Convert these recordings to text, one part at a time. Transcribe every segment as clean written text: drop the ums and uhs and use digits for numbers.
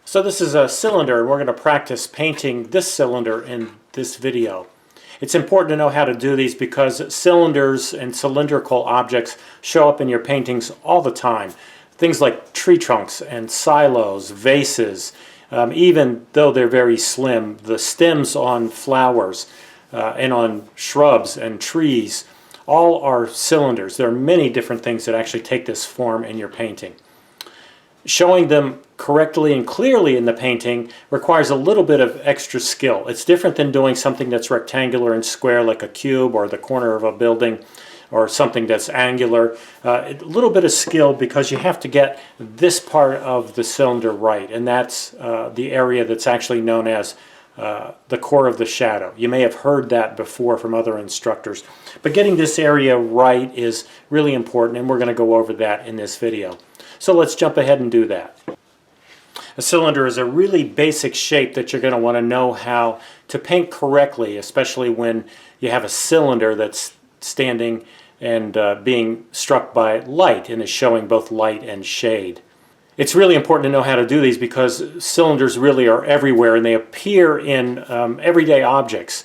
So this is a cylinder, and we're going to practice painting this cylinder in this video. It's important to know how to do these because cylinders and cylindrical objects show up in your paintings all the time. Things like tree trunks and silos, vases, even though they're very slim, the stems on flowers and on shrubs and trees, all are cylinders. There are many different things that actually take this form in your painting. Showing them correctly and clearly in the painting requires a little bit of extra skill. It's different than doing something that's rectangular and square like a cube or the corner of a building or something that's angular. A little bit of skill because you have to get this part of the cylinder right, and that's the area that's actually known as the core of the shadow. You may have heard that before from other instructors, but getting this area right is really important, and we're going to go over that in this video. So let's jump ahead and do that. A cylinder is a really basic shape that you're going to want to know how to paint correctly, especially when you have a cylinder that's standing and being struck by light and is showing both light and shade. It's really important to know how to do these because cylinders really are everywhere and they appear in everyday objects.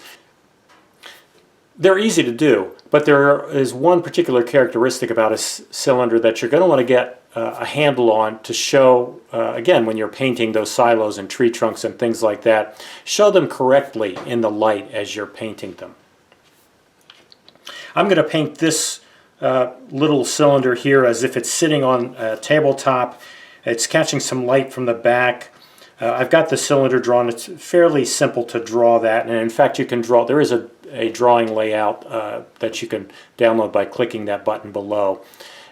They're easy to do, but there is one particular characteristic about a cylinder that you're going to want to get a handle on to show, again, when you're painting those silos and tree trunks and things like that, show them correctly in the light as you're painting them. I'm going to paint this little cylinder here as if it's sitting on a tabletop. It's catching some light from the back. I've got the cylinder drawn. It's fairly simple to draw that, and in fact you can draw, there is a drawing layout that you can download by clicking that button below.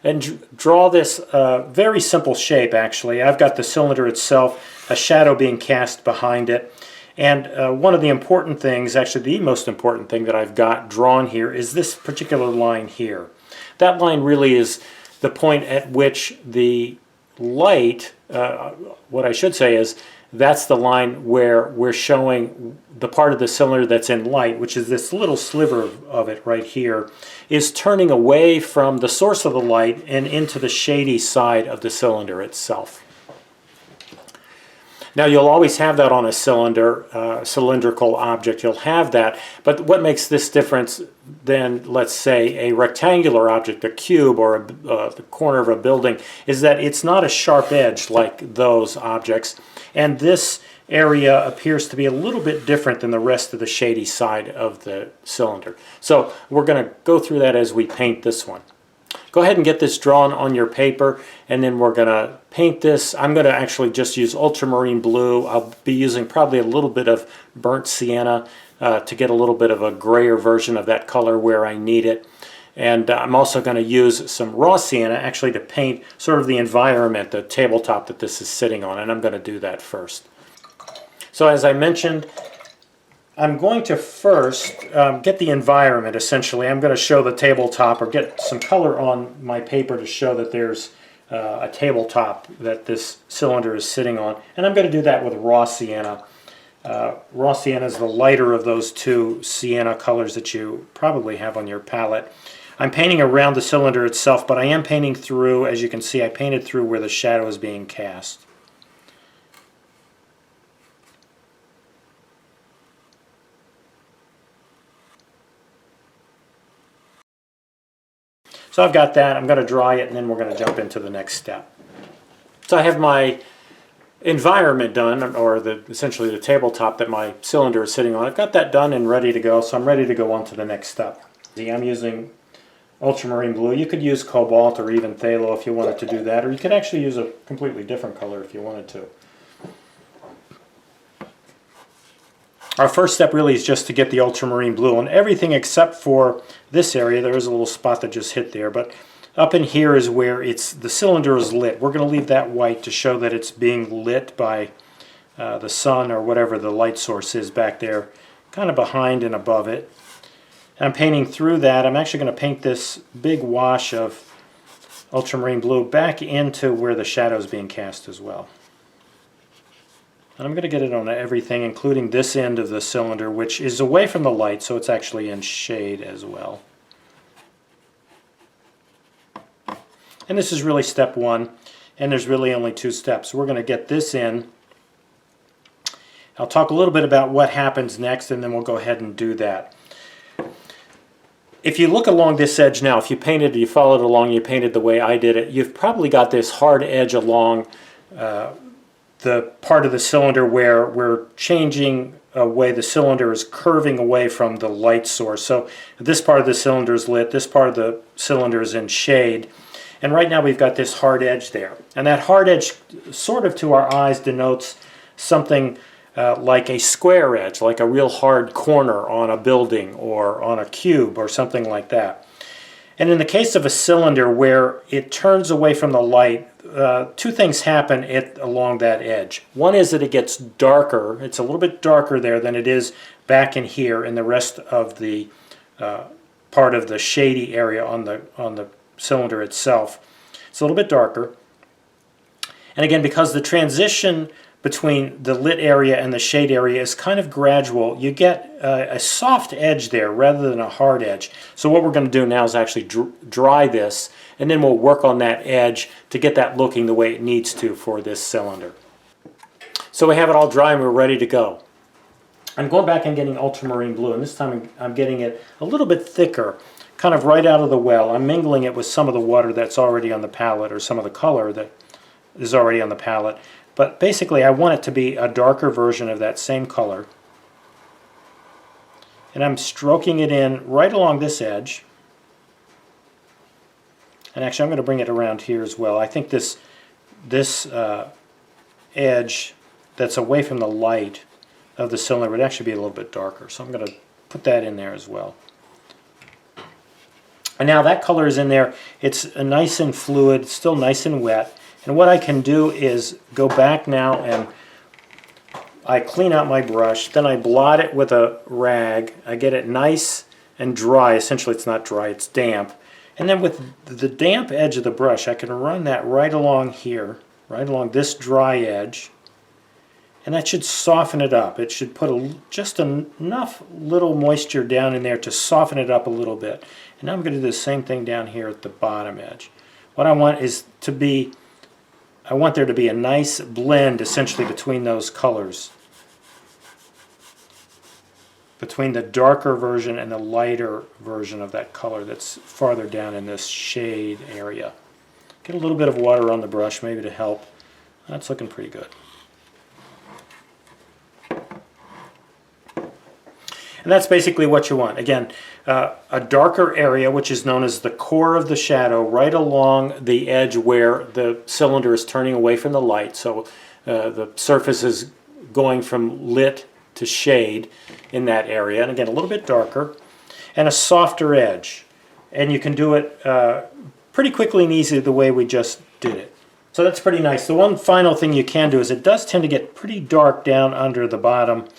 And draw this very simple shape actually. I've got the cylinder itself, a shadow being cast behind it. And one of the important things, actually the most important thing that I've got drawn here is this particular line here. That line really is the point at which the light, what I should say is, that's the line where we're showing the part of the cylinder that's in light, which is this little sliver of it right here, is turning away from the source of the light and into the shady side of the cylinder itself. Now you'll always have that on a cylinder, cylindrical object, you'll have that, but what makes this difference than, let's say, a rectangular object, a cube or the corner of a building, is that it's not a sharp edge like those objects, and this area appears to be a little bit different than the rest of the shady side of the cylinder. So we're going to go through that as we paint this one. Go ahead and get this drawn on your paper, and then we're going to paint this. I'm going to actually just use ultramarine blue. I'll be using probably a little bit of burnt sienna to get a little bit of a grayer version of that color where I need it. And I'm also going to use some raw sienna actually to paint sort of the environment, the tabletop that this is sitting on, and I'm going to do that first. So as I mentioned, I'm going to first get the environment, essentially. I'm going to show the tabletop or get some color on my paper to show that there's a tabletop that this cylinder is sitting on. And I'm going to do that with raw sienna. Raw sienna is the lighter of those two sienna colors that you probably have on your palette. I'm painting around the cylinder itself, but I am painting through, as you can see, I painted through where the shadow is being cast. So I've got that. I'm going to dry it, and then we're going to jump into the next step. So I have my environment done, or essentially the tabletop that my cylinder is sitting on. I've got that done and ready to go, so I'm ready to go on to the next step. I'm using ultramarine blue. You could use cobalt or even phthalo if you wanted to do that, or you could actually use a completely different color if you wanted to. Our first step really is just to get the ultramarine blue on everything except for this area. There is a little spot that just hit there, but up in here is where the cylinder is lit. We're going to leave that white to show that it's being lit by the sun or whatever the light source is back there, kind of behind and above it. I'm painting through that. I'm actually going to paint this big wash of ultramarine blue back into where the shadow is being cast as well. And I'm going to get it on everything, including this end of the cylinder, which is away from the light, so it's actually in shade as well. And this is really step one, and there's really only two steps. We're going to get this in I'll talk a little bit about what happens next, and then we'll go ahead and do that. If you look along this edge now, if you painted, you followed along, you painted the way I did it, you've probably got this hard edge along the part of the cylinder where we're changing away, the cylinder is curving away from the light source. So this part of the cylinder is lit, this part of the cylinder is in shade, and right now we've got this hard edge there. And that hard edge, sort of to our eyes, denotes something like a square edge, like a real hard corner on a building or on a cube or something like that. And in the case of a cylinder where it turns away from the light, two things happen along that edge. One is that it gets darker. It's a little bit darker there than it is back in here in the rest of the part of the shady area on the cylinder itself. It's a little bit darker. And again, because the transition between the lit area and the shade area is kind of gradual, you get a soft edge there rather than a hard edge. So what we're going to do now is actually dry this, and then we'll work on that edge to get that looking the way it needs to for this cylinder. So we have it all dry and we're ready to go. I'm going back and getting ultramarine blue, and this time I'm getting it a little bit thicker, kind of right out of the well. I'm mingling it with some of the water that's already on the palette, or some of the color that is already on the palette. But basically I want it to be a darker version of that same color. And I'm stroking it in right along this edge. And actually I'm going to bring it around here as well. I think this edge that's away from the light of the cylinder would actually be a little bit darker. So I'm going to put that in there as well. And now that color is in there. It's nice and fluid, still nice and wet. And what I can do is go back now and I clean out my brush, then I blot it with a rag. I get it nice and dry. Essentially it's not dry, it's damp. And then with the damp edge of the brush, I can run that right along here, right along this dry edge. And that should soften it up. It should put just enough little moisture down in there to soften it up a little bit. And now I'm going to do the same thing down here at the bottom edge. What I want is I want there to be a nice blend essentially between those colors, between the darker version and the lighter version of that color that's farther down in this shade area. Get a little bit of water on the brush maybe to help. That's looking pretty good. And that's basically what you want. Again, a darker area, which is known as the core of the shadow, right along the edge where the cylinder is turning away from the light. So the surface is going from lit to shade in that area. And again, a little bit darker. And a softer edge. And you can do it pretty quickly and easily the way we just did it. So that's pretty nice. The one final thing you can do is it does tend to get pretty dark down under the bottom,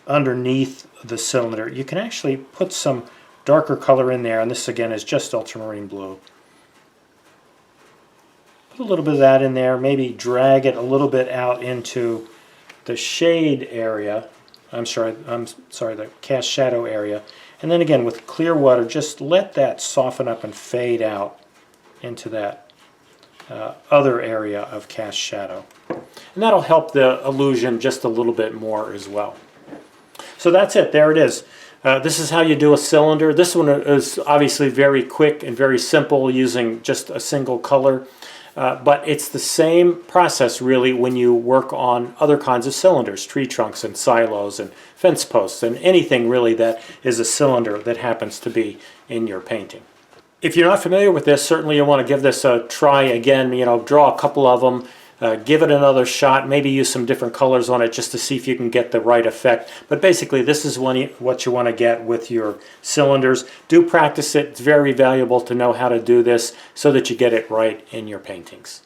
underneath the cylinder. You can actually put some darker color in there, and this again is just ultramarine blue. Put a little bit of that in there, maybe drag it a little bit out into the shade area, the cast shadow area, and then again with clear water just let that soften up and fade out into that other area of cast shadow. And that'll help the illusion just a little bit more as well. So that's it, there it is. This is how you do a cylinder. This one is obviously very quick and very simple using just a single color. But it's the same process really when you work on other kinds of cylinders, tree trunks and silos and fence posts and anything really that is a cylinder that happens to be in your painting. If you're not familiar with this, certainly you want to give this a try again. Draw a couple of them. Give it another shot, maybe use some different colors on it just to see if you can get the right effect. But basically this is what you want to get with your cylinders. Do practice it. It's very valuable to know how to do this so that you get it right in your paintings.